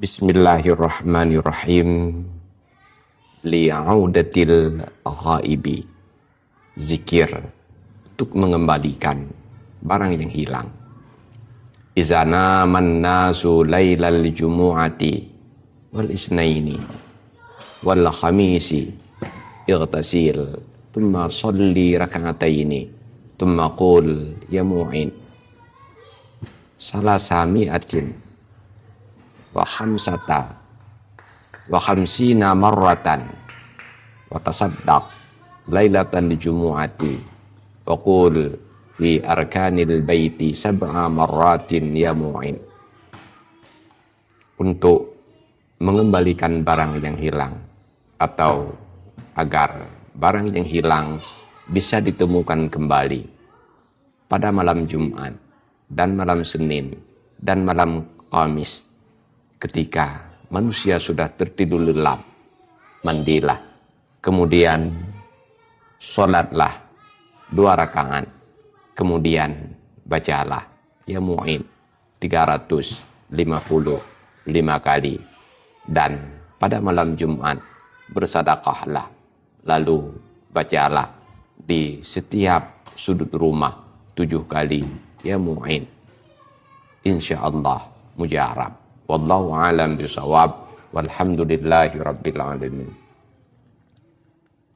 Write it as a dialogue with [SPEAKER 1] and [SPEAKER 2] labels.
[SPEAKER 1] Bismillahirrahmanirrahim. Li'audatil ghaibi. Zikir untuk mengembalikan barang yang hilang. Iza naman nasu lailal jumu'ati wal isnaini wal khamisi ightasil thumma salli raka'ataini thumma qul ya mu'in salasami'atin wa khamsata wa khamsina marratan wa tasaddaq lailatan jumu'ati wa qul fi arkanil baiti sab'a marratin ya mu'in. Untuk mengembalikan barang yang hilang, atau agar barang yang hilang bisa ditemukan kembali pada malam Jumat dan malam Senin dan malam Kamis, ketika manusia sudah tertidur lelap, mandilah, kemudian sholatlah 2 rakaat, kemudian bacalah ya mu'in 355 kali, dan pada malam Jumat bersedekahlah, lalu bacalah di setiap sudut rumah 7 kali ya mu'in. Insyaallah mujarab. Wallahu a'lam bishawab. Walhamdulillahi rabbil alamin.